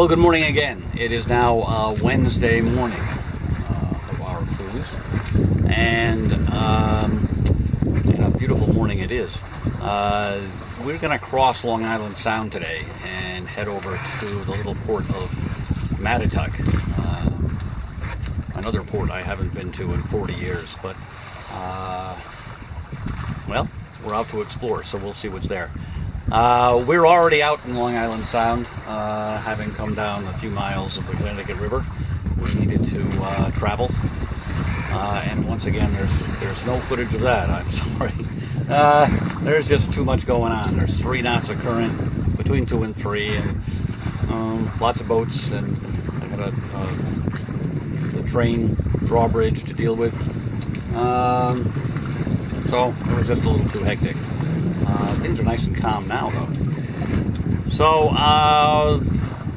Well, good morning again. It is now Wednesday morning of our cruise, and a beautiful morning it is. We're going to cross Long Island Sound today and head over to the little port of Mattituck, another port I haven't been to in 40 years, but well, we're out to explore, so we'll see what's there. We're already out in Long Island Sound, having come down a few miles of the Connecticut River. We needed to travel, and once again, there's no footage of that. I'm sorry. There's just too much going on. There's 3 knots of current, between 2 and 3, and lots of boats, and I got the train drawbridge to deal with. So it was just a little too hectic. Things are nice and calm now, though. So,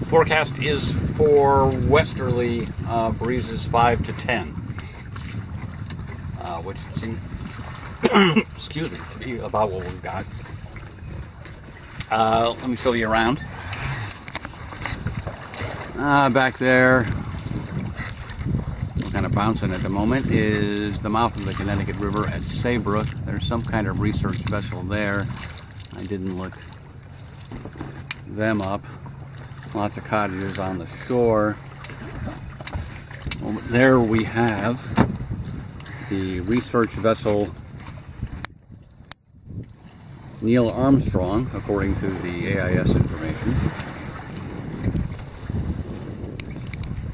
forecast is for westerly breezes 5 to 10, which seems, excuse me, to be about what we've got. Let me show you around. Back there, kind of bouncing at the moment, is the mouth of the Connecticut River at Saybrook. There's some kind of research vessel there. I didn't look them up. Lots of cottages on the shore. Over there we have the research vessel Neil Armstrong, according to the AIS information.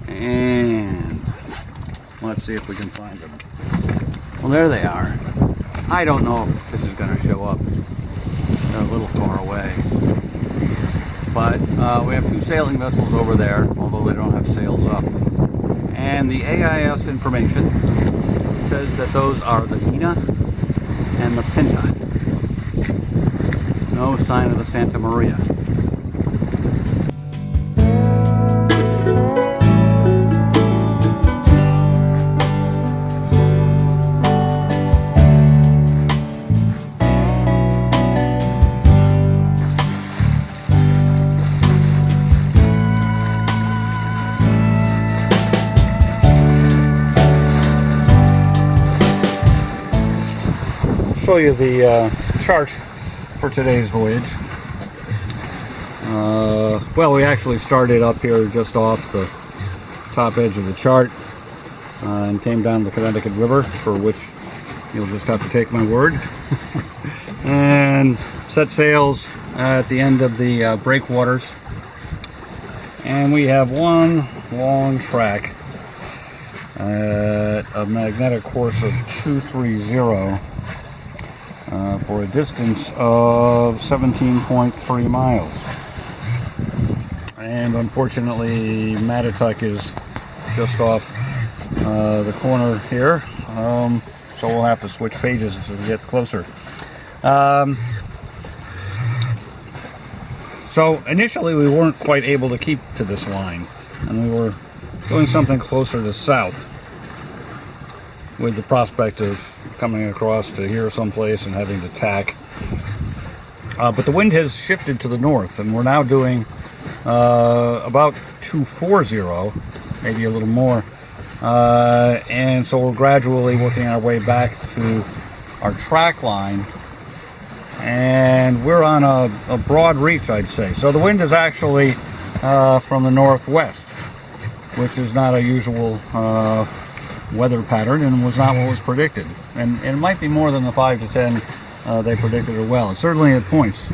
And let's see if we can find them. Well, there they are. I don't know if this is going to show up. They're a little far away. But we have 2 sailing vessels over there, although they don't have sails up. And the AIS information says that those are the Nina and the Pinta. No sign of the Santa Maria. Show you the chart for today's voyage. Well, we actually started up here just off the top edge of the chart and came down the Connecticut River, for which you'll just have to take my word, and set sails at the end of the breakwaters. And we have one long track at a magnetic course of 230 for a distance of 17.3 miles. And unfortunately, Mattituck is just off the corner here, so we'll have to switch pages as we get closer. So initially we weren't quite able to keep to this line, and we were doing something closer to south, with the prospect of coming across to here someplace and having to tack. But the wind has shifted to the north, and we're now doing about 240, maybe a little more. And so we're gradually working our way back to our track line, and we're on a broad reach, I'd say. So the wind is actually from the northwest, which is not a usual weather pattern, and was not what was predicted, and it might be more than the 5 to 10 they predicted as well. Certainly at points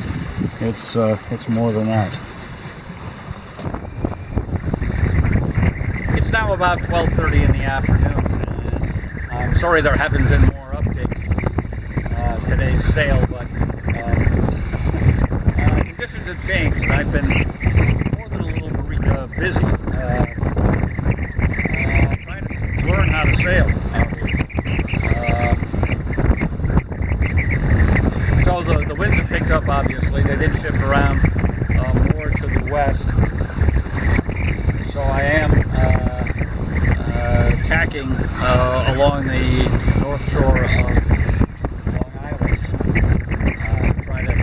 it's more than that. It's now about 12:30 in the afternoon, and I'm sorry there haven't been more updates to today's sail, but conditions have changed, and I've been more than a little busy learn how to sail out here. So the winds have picked up, obviously. They did shift around more to the west. So I am tacking along the north shore of Long Island, trying to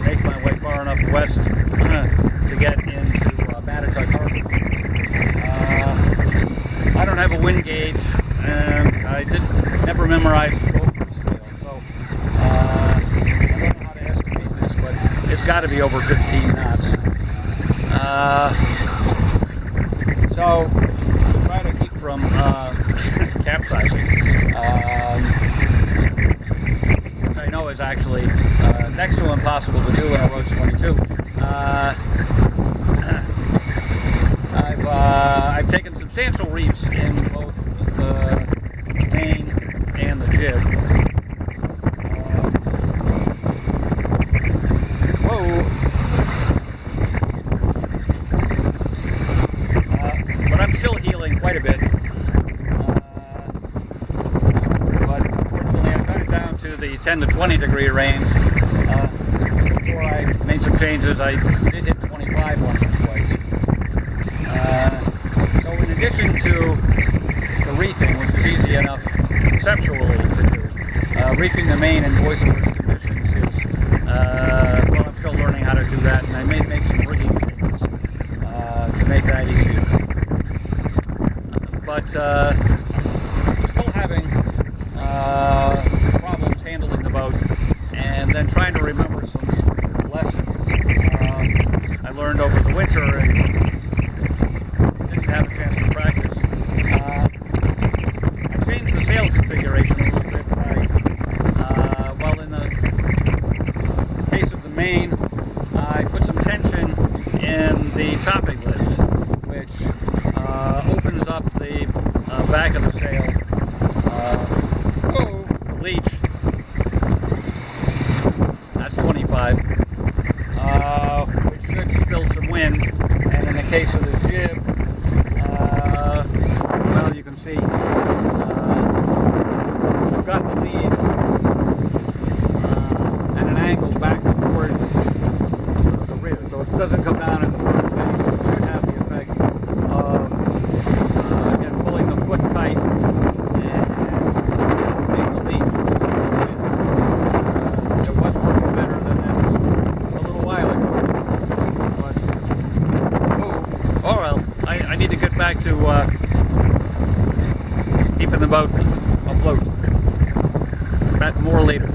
make my way far enough west to get into Mattituck Harbor. wind gauge, and I never memorized the Rhodes scale, so I don't know how to estimate this, but it's got to be over 15 knots. So to try to keep from capsizing, which I know is actually next to impossible to do in a Rhodes 22. I've taken substantial reefs in both the main and the jib. But I'm still healing quite a bit. But unfortunately, I've got it down to the 10 to 20 degree range. Before I made some changes, I did hit 25 once or twice. So in addition to the reefing, which is easy enough conceptually to do, reefing the main in boisterous conditions is, well, I'm still learning how to do that, and I may make some rigging changes to make that easier. But still having problems handling the boat, and then trying to remember some lessons I learned over the winter and didn't have a chance to practice. I changed the sail configuration a little bit. Well, in the case of the main, I put some tension in the topping lift, which opens up the back of the sail. The leech. That's 25. Which should spill some wind. And in the case of the jib, well, you can see we've got the lead at an angle back towards the rear, so it doesn't come down and it should have the effect of again pulling the foot tight and making the lead. It was working better than this a little while ago, but oh well, I need to get back to keeping the boat afloat. Back more later.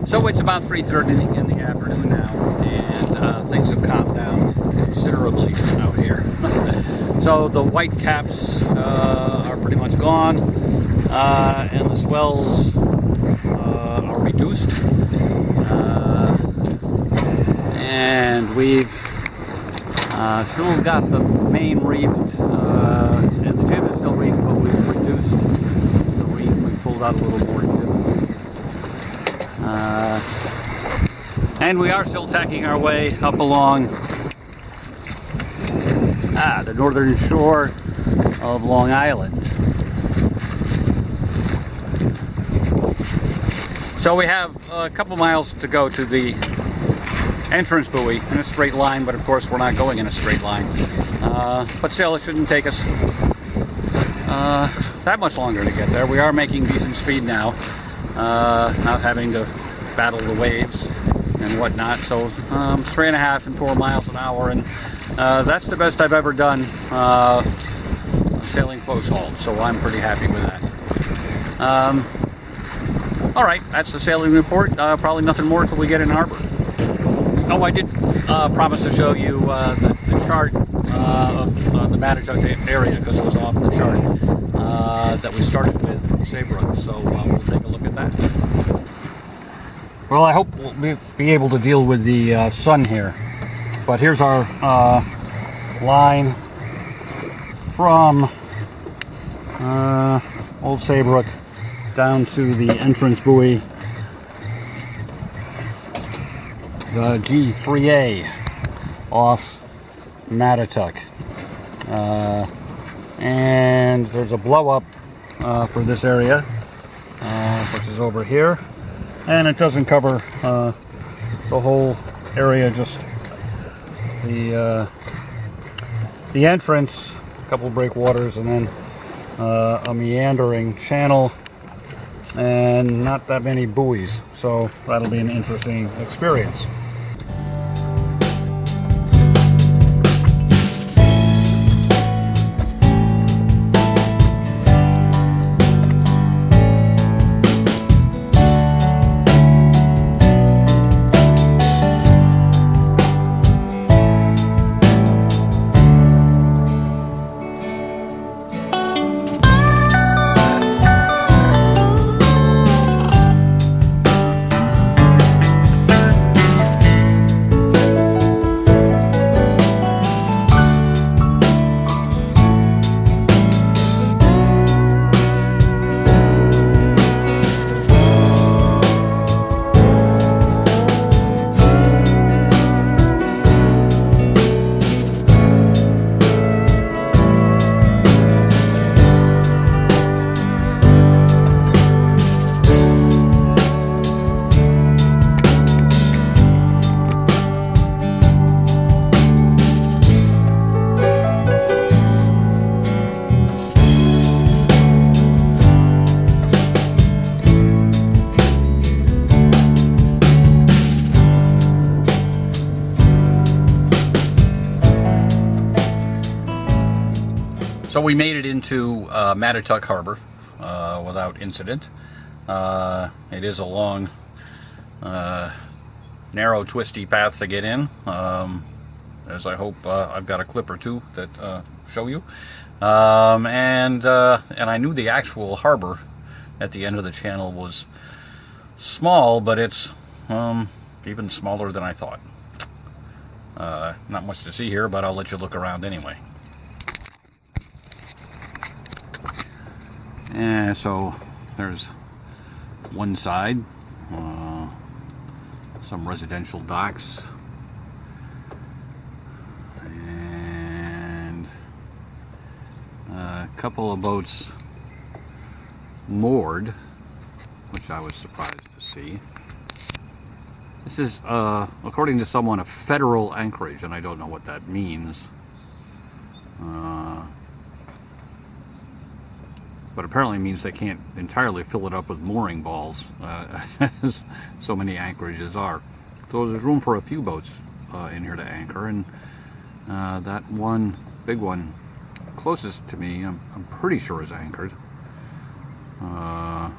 So it's about 3:30 in the afternoon now, and things have calmed down considerably out here. So the white caps are pretty much gone, and the swells are reduced, and we've still got the main reefed, and the jib is still reefed, but we've reduced the reef. We pulled out a little more jib. And we are still tacking our way up along the northern shore of Long Island. So we have a couple miles to go to the entrance buoy in a straight line, but of course we're not going in a straight line. But still, it shouldn't take us that much longer to get there. We are making decent speed now, not having to battle the waves and whatnot. So 3.5 and 4 miles an hour, and that's the best I've ever done sailing close haul, so I'm pretty happy with that. All right, that's the sailing report. Probably nothing more until we get in harbor. Oh, I did promise to show you the chart of the Mattituck area, because it was off the chart that we started with from Saybrook, so we'll take a look at that. Well, I hope we'll be able to deal with the sun here. But here's our line from Old Saybrook down to the entrance buoy, the G3A off Mattituck. And there's a blow up for this area, which is over here. And it doesn't cover the whole area, just the the entrance, a couple of breakwaters, and then a meandering channel, and not that many buoys. So that'll be an interesting experience. So we made it into Mattituck Harbor without incident. It is a long, narrow, twisty path to get in, as I hope I've got a clip or two that show you. And I knew the actual harbor at the end of the channel was small, but it's even smaller than I thought. Not much to see here, but I'll let you look around anyway. And so there's one side, some residential docks, and a couple of boats moored, which I was surprised to see. This is, according to someone, a federal anchorage, and I don't know what that means. But apparently means they can't entirely fill it up with mooring balls, as so many anchorages are. So there's room for a few boats in here to anchor, and that one big one closest to me, I'm pretty sure is anchored. I'm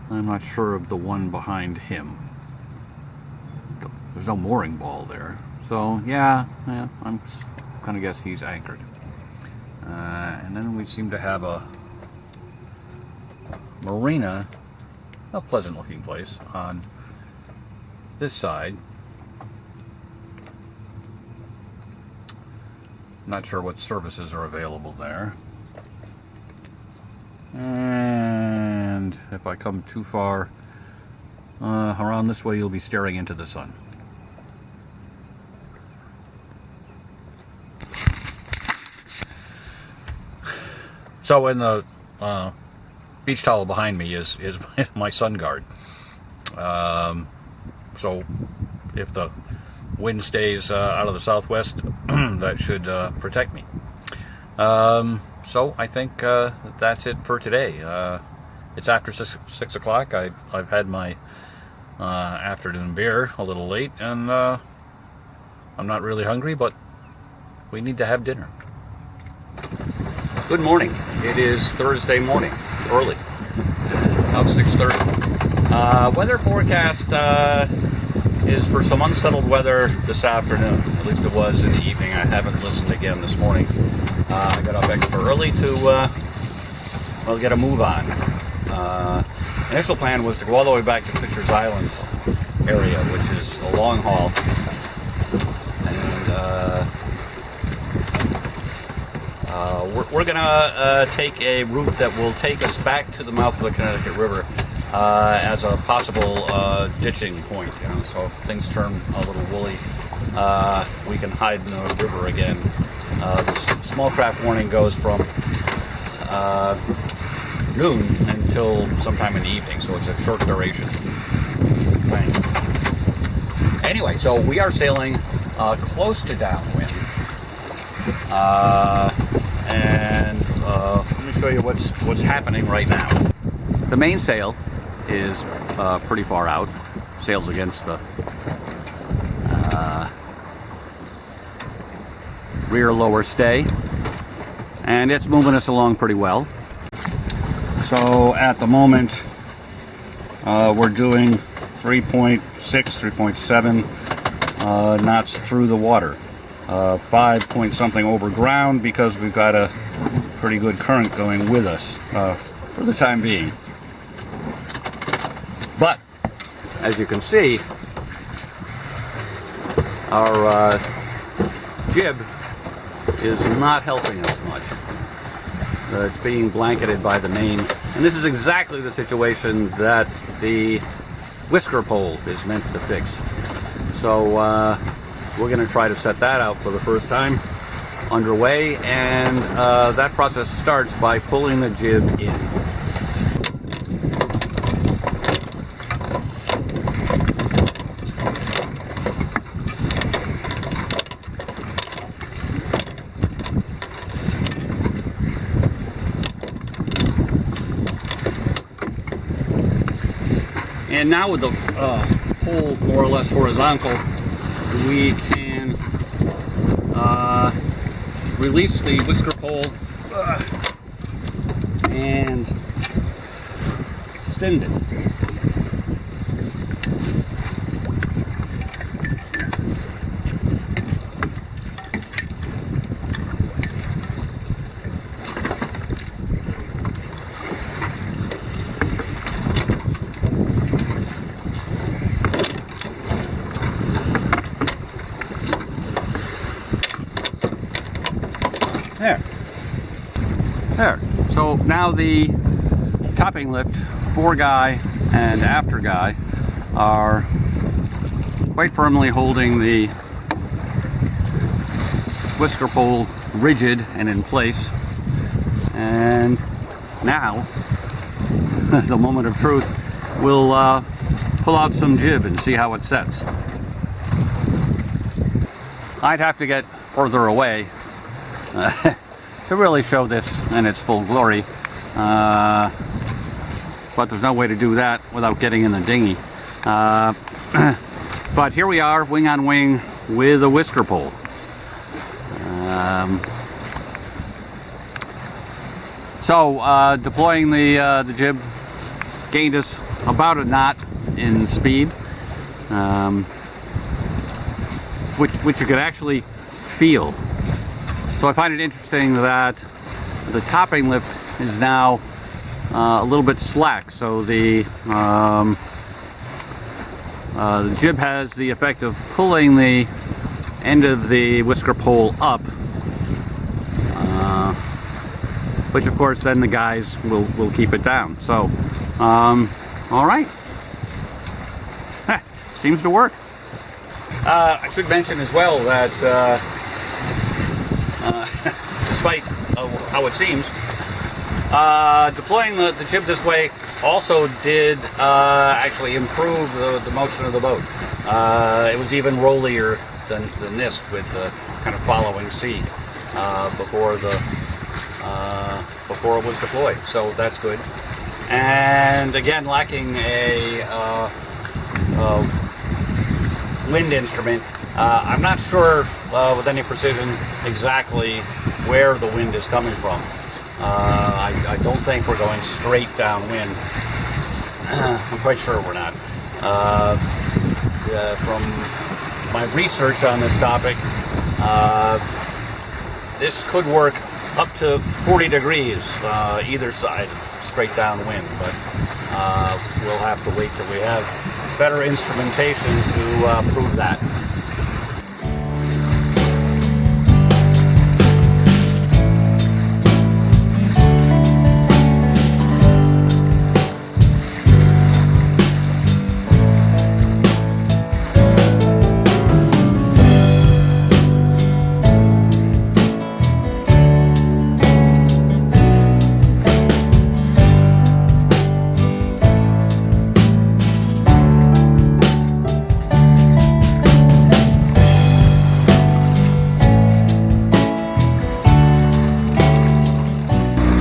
not sure of the one behind him. There's no mooring ball there, so yeah, I'm gonna guess he's anchored. And then we seem to have a marina, a pleasant looking place, on this side. Not sure what services are available there. And if I come too far around this way, you'll be staring into the sun. So in the beach towel behind me is my sun guard. So if the wind stays out of the southwest, that should protect me. So I think that's it for today. It's after 6 o'clock. I've had my afternoon beer a little late, and I'm not really hungry, but we need to have dinner. Good morning. It is Thursday morning, early, about 6:30. Weather forecast is for some unsettled weather this afternoon. At least it was in the evening. I haven't listened again this morning. I got up extra early to get a move on. Initial plan was to go all the way back to Fisher's Island area, which is a long haul. We're gonna take a route that will take us back to the mouth of the Connecticut River as a possible ditching point. So if things turn a little woolly, we can hide in the river again. The small craft warning goes from noon until sometime in the evening, so it's a short duration thing. Anyway, so we are sailing close to downwind. And let me show you what's happening right now. The mainsail is pretty far out. Sails against the rear lower stay, and it's moving us along pretty well. So at the moment we're doing 3.6, 3.7 knots through the water, 5 point something over ground, because we've got a pretty good current going with us for the time being. But as you can see, our jib is not helping us much. It's being blanketed by the main, and this is exactly the situation that the whisker pole is meant to fix. So we're going to try to set that out for the first time underway, and that process starts by pulling the jib in. And now with the pole more or less horizontal, we can release the whisker pole and extend it. There. So now the topping lift, fore guy and after guy, are quite firmly holding the whisker pole rigid and in place. And now, the moment of truth, we'll pull out some jib and see how it sets. I'd have to get further away to really show this in its full glory, but there's no way to do that without getting in the dinghy. But here we are, wing on wing with a whisker pole. So deploying the jib gained us about a knot in speed, which you could actually feel. So I find it interesting that the topping lift is now a little bit slack, so the jib has the effect of pulling the end of the whisker pole up, which of course then the guys will keep it down. So all right, seems to work. I should mention as well that despite how it seems, deploying the jib this way also did actually improve the motion of the boat. It was even rollier than this, with the kind of following sea before it was deployed. So that's good. And again, lacking a wind instrument, I'm not sure with any precision exactly where the wind is coming from. I don't think we're going straight downwind. I'm quite sure we're not. From my research on this topic, this could work up to 40 degrees either side, straight downwind, but we'll have to wait till we have better instrumentation to prove that.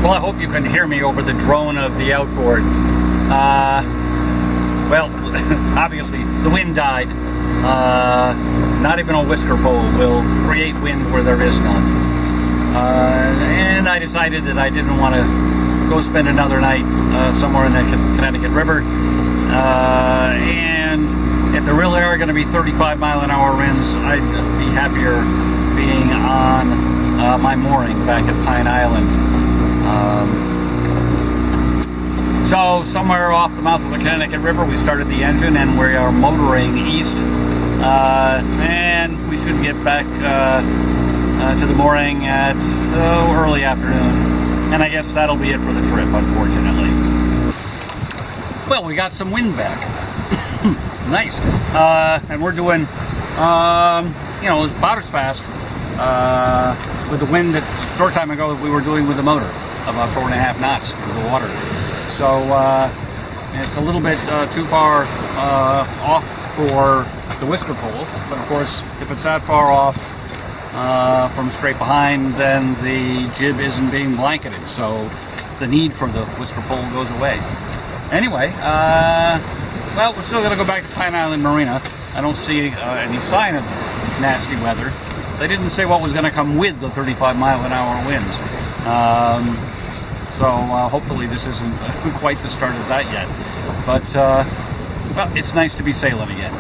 Well, I hope you can hear me over the drone of the outboard. Well, obviously, the wind died. Not even a whisker pole will create wind where there is none. And I decided that I didn't want to go spend another night somewhere in the Connecticut River. And if there really are going to be 35-mile-an-hour winds, I'd be happier being on my mooring back at Pine Island. So somewhere off the mouth of the Connecticut River, we started the engine and we are motoring east. And we should get back to the mooring at early afternoon. And I guess that'll be it for the trip, unfortunately. Well, we got some wind back. Nice. And we're doing, you know, about as fast with the wind that a short time ago we were doing with the motor, about 4.5 knots through the water. So it's a little bit too far off for the whisker pole, but of course, if it's that far off from straight behind, then the jib isn't being blanketed, so the need for the whisker pole goes away. Anyway, well, we're still going to go back to Pine Island Marina. I don't see any sign of nasty weather. They didn't say what was going to come with the 35-mile-an-hour winds. So hopefully this isn't quite the start of that yet. But, well, it's nice to be sailing again.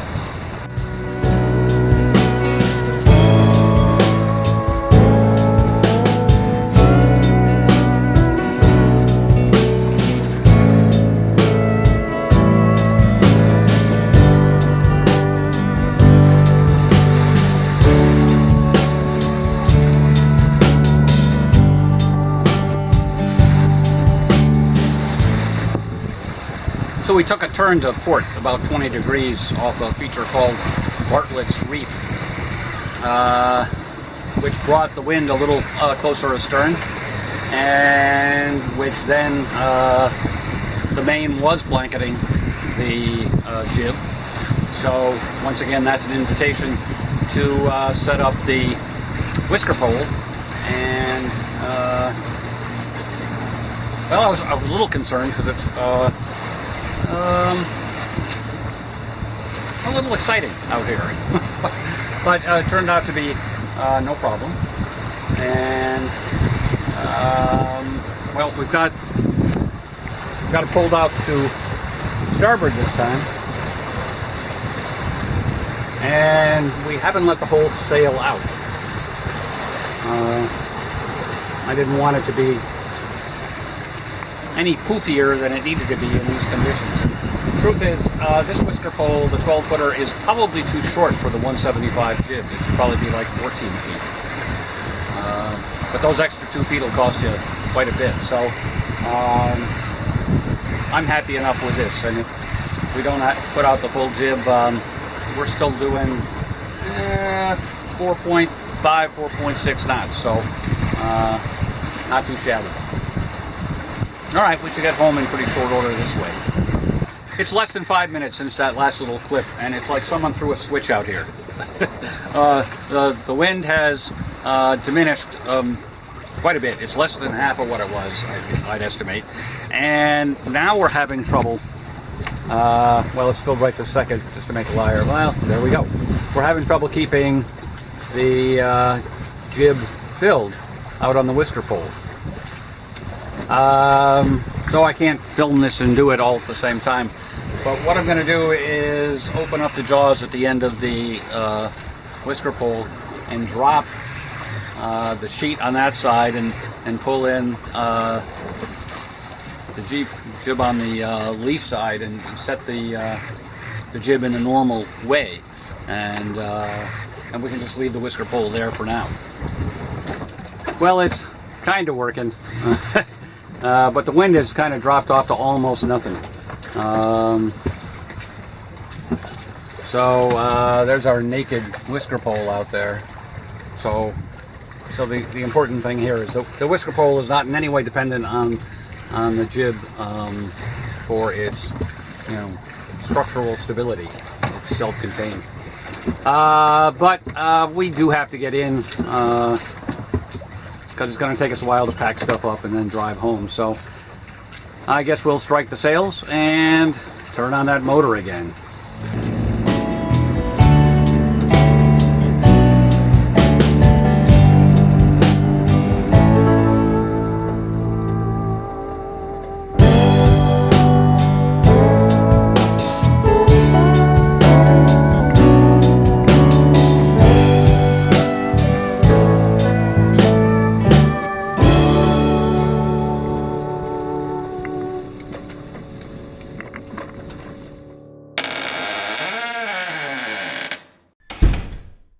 So we took a turn to port about 20 degrees off a feature called Bartlett's Reef, which brought the wind a little closer astern, and which then the main was blanketing the jib. So once again, that's an invitation to set up the whisker pole. And well, I was a little concerned because it's a little exciting out here, but it turned out to be no problem. And well, we've got it pulled out to starboard this time, and we haven't let the whole sail out. I didn't want it to be any poofier than it needed to be in these conditions. The truth is, this whisker pole, the 12-footer, is probably too short for the 175 jib. It should probably be like 14 feet. But those extra 2 feet will cost you quite a bit. So I'm happy enough with this. And if we don't put out the full jib, we're still doing 4.5, 4.6 knots. So not too shabby. All right, we should get home in pretty short order this way. It's less than 5 minutes since that last little clip, and it's like someone threw a switch out here. The wind has diminished quite a bit. It's less than half of what it was, I'd estimate. And now we're having trouble. Well, it's filled right this second, just to make a liar. Well, there we go. We're having trouble keeping the jib filled out on the whisker pole. So I can't film this and do it all at the same time. But what I'm going to do is open up the jaws at the end of the whisker pole and drop the sheet on that side and pull in the jib on the lee side and set the jib in a normal way. And we can just leave the whisker pole there for now. Well, it's kind of working. But the wind has kind of dropped off to almost nothing. So there's our naked whisker pole out there. So the important thing here is the whisker pole is not in any way dependent on the jib for its structural stability. It's self-contained. But we do have to get in because it's going to take us a while to pack stuff up and then drive home. So I guess we'll strike the sails and turn on that motor again.